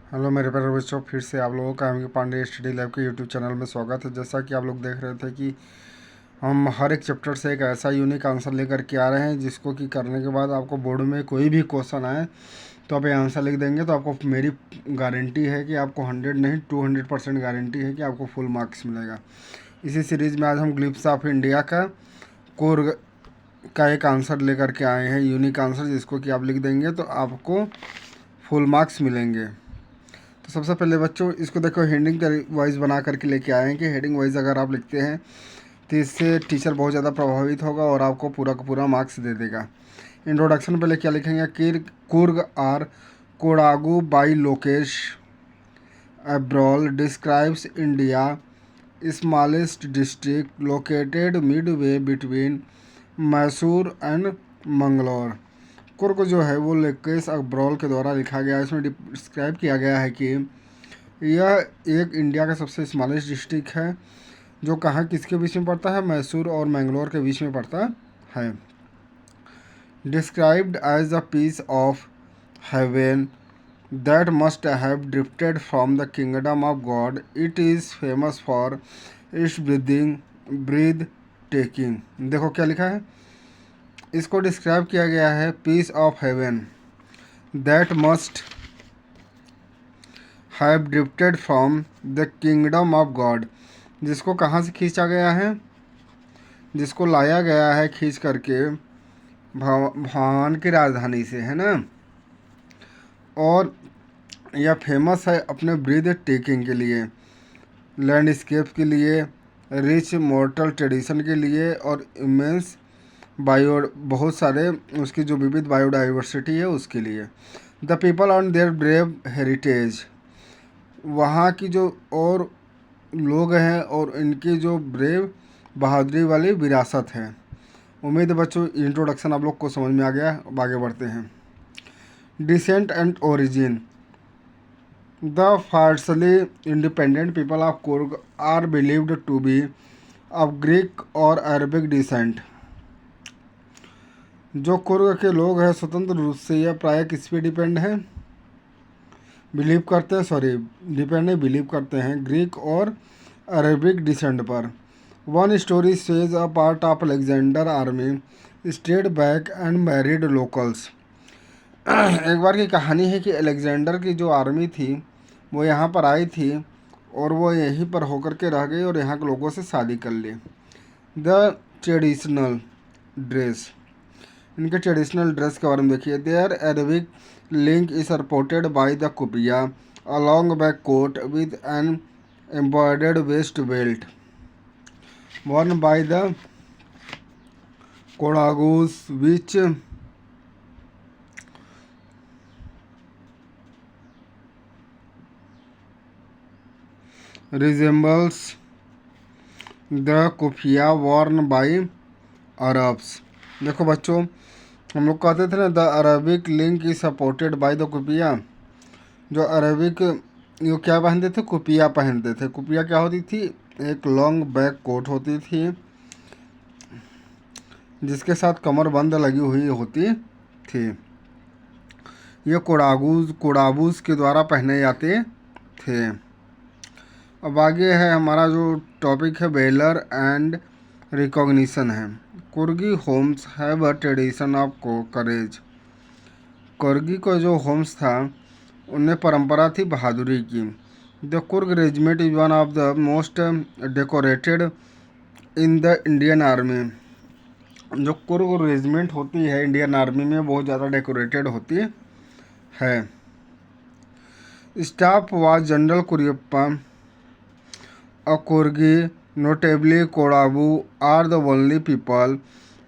Hello मेरे प्यारे बच्चों, फिर से आप लोगों का एम के पांडे स्टडी लैब के यूट्यूब चैनल में स्वागत है। जैसा कि आप लोग देख रहे थे कि हम हर एक चैप्टर से एक ऐसा यूनिक आंसर लेकर के आ रहे हैं जिसको कि करने के बाद आपको बोर्ड में कोई भी क्वेश्चन आए तो आप ये आंसर लिख देंगे तो आपको मेरी गारंटी है कि आपको 100 नहीं 200% गारंटी है कि आपको फुल मार्क्स मिलेगा। इसी सीरीज़ में आज हम ग्लिप्स ऑफ इंडिया का कोर का एक आंसर लेकर के आए हैं, यूनिक आंसर, जिसको कि आप लिख देंगे तो आपको फुल मार्क्स मिलेंगे। तो सबसे पहले बच्चों इसको देखो, हेडिंग वाइज बना करके लेके आए हैं कि हेडिंग वाइज अगर आप लिखते हैं तो इससे टीचर बहुत ज़्यादा प्रभावित होगा और आपको पूरा का पूरा मार्क्स दे देगा। इंट्रोडक्शन पहले क्या लिखेंगे, Coorg or Kodagu by Lokesh Abrol describes India smallest district located midway between Mysore and Mangalore. Coorg जो है वो लोकेश अब्रॉल के द्वारा लिखा गया है। इसमें डिस्क्राइब किया गया है कि यह एक इंडिया का सबसे स्मॉलेस्ट डिस्ट्रिक्ट है जो कहाँ किसके बीच में पड़ता है, मैसूर और मैंगलोर के बीच में पड़ता है। Described as a piece of heaven that must have drifted from the kingdom of God, it is famous for its breathtaking. देखो क्या लिखा है, इसको डिस्क्राइब किया गया है piece of heaven that must have drifted from the kingdom of God, जिसको कहाँ से खींचा गया है, जिसको लाया गया है खींच करके भगवान की राजधानी से, है ना। और यह फेमस है अपने ब्रीद टेकिंग के लिए, लैंडस्केप के लिए, रिच मोर्टल ट्रेडिशन के लिए और इमेंस बहुत सारे उसकी जो विविध बायोडाइवर्सिटी है उसके लिए। The people on their brave heritage, वहाँ की जो और लोग हैं और इनकी जो ब्रेव बहादुरी वाली विरासत है। उम्मीद है बच्चों इंट्रोडक्शन आप लोग को समझ में आ गया। अब आगे बढ़ते हैं। Descent and origin, the fiercely independent people of Coorg are believed to be of Greek और अरबिक डिसेंट। जो कुर्ग के लोग हैं स्वतंत्र रूप से यह प्राय किस पे डिपेंड है, बिलीव करते हैं, डिपेंड नहीं, बिलीव करते हैं ग्रीक और अरेबिक डिसेंट पर। One story says a part of Alexander army stayed back and married locals. एक बार की कहानी है कि अलेक्जेंडर की जो आर्मी थी वो यहाँ पर आई थी और वो यहीं पर होकर के रह गई और यहाँ के लोगों से शादी कर ली। द ट्रेडिशनल ड्रेस, इनके ट्रेडिशनल ड्रेस के बारे में देखिए। Their Arabic link is supported by the kupya a long back coat with an embroidered waist belt worn by the Kodagus which resembles the kufiya worn by Arabs। देखो बच्चों हम लोग कहते थे ना, the Arabic link is supported by the kupya. जो Arabic ये क्या पहनते थे, कुपिया पहनते थे। कुपिया क्या होती थी, एक लॉन्ग बैक कोट होती थी जिसके साथ कमर बंद लगी हुई होती थी। ये कोडाबूज के द्वारा पहने जाते थे। अब आगे है हमारा जो टॉपिक है, वेलर एंड रिकॉग्निशन है। Coorgi homes have a tradition of courage. Coorgi का जो होम्स था उनमें परंपरा थी बहादुरी की। The Coorg regiment is one of the most decorated in the Indian army. जो कुर्ग रेजिमेंट होती है इंडियन आर्मी में बहुत ज़्यादा डेकोरेटेड होती है। Staff was general Cariappa a Coorgi notably Kodavu are the only people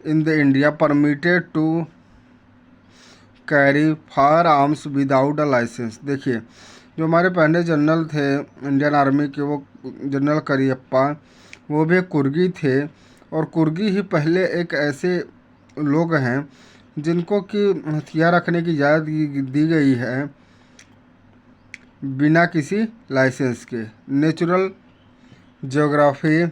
in the India permitted to carry firearms without a licence. देखिए जो हमारे पहले जनरल थे इंडियन आर्मी के, वो जनरल करियप्पा, वो भी कुर्गी थे और कुर्गी ही पहले एक ऐसे लोग हैं जिनको कि हथियार रखने की इजाज़त दी गई है बिना किसी लाइसेंस के। Natural geography,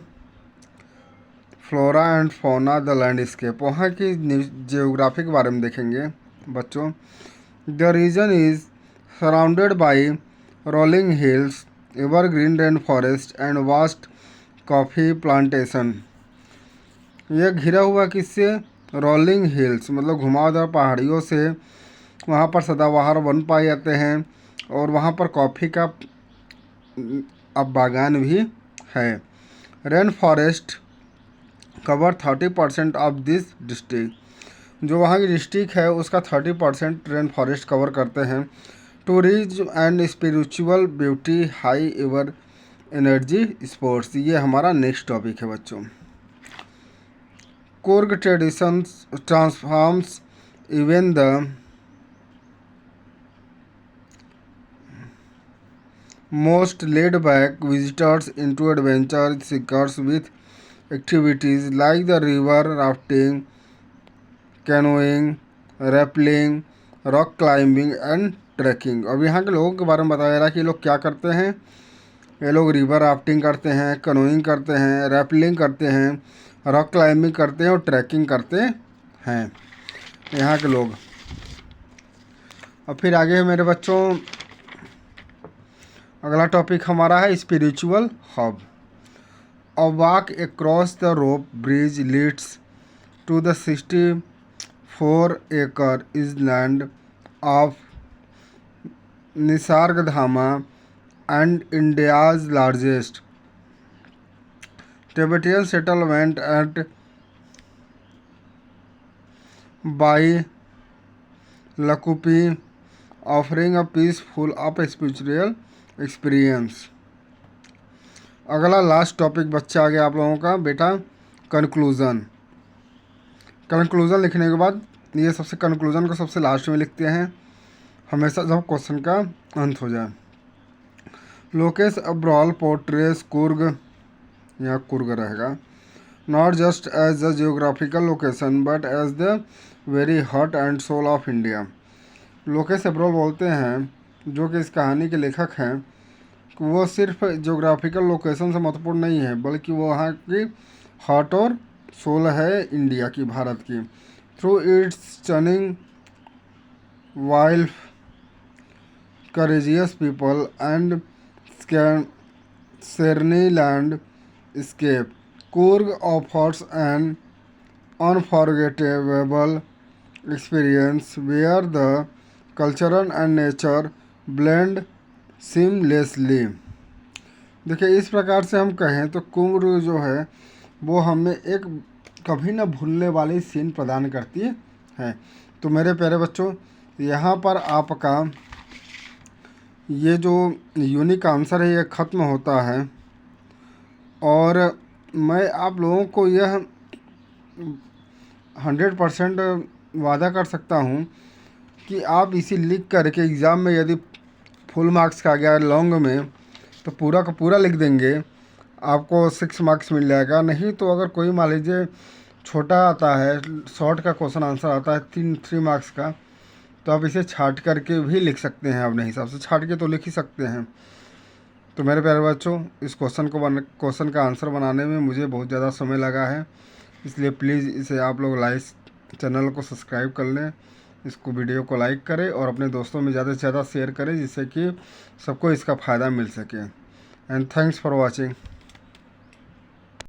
flora and fauna, the landscape, वहाँ की जियोग्राफी के बारे में देखेंगे बच्चों। The region is surrounded by rolling hills, evergreen rainforest and vast coffee plantation. यह घिरा हुआ किससे? रोलिंग हिल्स मतलब घुमावदार पहाड़ियों से। वहाँ पर सदाबहार वन पाए जाते हैं और वहाँ पर कॉफ़ी का अब बागान भी है। Rain forest cover 30% of this district. जो वहाँ की डिस्ट्रिक्ट है उसका 30% रेन फॉरेस्ट कवर करते हैं। Tourism and spiritual beauty, high ever energy sports, ये हमारा नेक्स्ट टॉपिक है बच्चों। Coorg traditions transforms even the most laid back visitors into adventure seekers with activities like the river rafting, canoeing, rappelling, rock climbing and trekking. अब यहाँ के लोगों के बारे में बताया जा रहा है कि ये लोग क्या करते हैं। ये लोग रिवर राफ्टिंग करते हैं, कनोइंग करते हैं, रैपलिंग करते हैं, रॉक क्लाइंबिंग करते हैं और ट्रैकिंग करते हैं यहाँ के लोग। अब फिर आगे है मेरे बच्चों, अगला टॉपिक हमारा है spiritual hub. A walk across the rope bridge leads to the 64 acre island of Nisargdhama and India's largest Tibetan settlement at Bai Lakupi, offering a peaceful of spiritual experience. अगला लास्ट टॉपिक बच्चा आ गया आप लोगों का बेटा, conclusion. Conclusion लिखने के बाद ये सबसे कंक्लूज़न को सबसे लास्ट में लिखते हैं हमेशा जब क्वेश्चन का अंत हो जाए। लोकेश अब्रॉल पोर्ट्रेस कुर्ग, यहाँ कुर्ग रहेगा, not just as the geographical location but as the very heart and soul of India. Lokesh Abrol बोलते हैं, जो कि इस कहानी के लेखक हैं, कि वो सिर्फ ज्योग्राफिकल लोकेशन से महत्वपूर्ण नहीं है बल्कि वो वहाँ की हार्ट और सोल है इंडिया की, भारत की। Through its stunning wild courageous people and serene landscape, Coorg offers an unforgettable experience where the cultural and nature blend seamlessly. देखिए इस प्रकार से हम कहें तो कुर्ग जो है वो हमें एक कभी न भूलने वाली सीन प्रदान करती है। तो मेरे प्यारे बच्चों, यहाँ पर आपका ये जो यूनिक आंसर है ये ख़त्म होता है और मैं आप लोगों को यह 100% वादा कर सकता हूँ कि आप इसे लिख करके एग्ज़ाम में यदि फुल मार्क्स का आ गया लॉन्ग में तो पूरा का पूरा लिख देंगे, आपको 6 मार्क्स मिल जाएगा। नहीं तो अगर कोई मान लीजिए छोटा आता है, शॉर्ट का क्वेश्चन आंसर आता है 3 मार्क्स का, तो आप इसे छाट करके भी लिख सकते हैं, अपने हिसाब से छाट के तो लिख ही सकते हैं। तो मेरे प्यारे बच्चों, इस क्वेश्चन का आंसर बनाने में मुझे बहुत ज़्यादा समय लगा है, इसलिए प्लीज़ इसे आप लोग चैनल को सब्सक्राइब कर लें, इसको वीडियो को लाइक करें और अपने दोस्तों में ज़्यादा से ज़्यादा शेयर करें जिससे कि सबको इसका फ़ायदा मिल सके। And thanks for watching.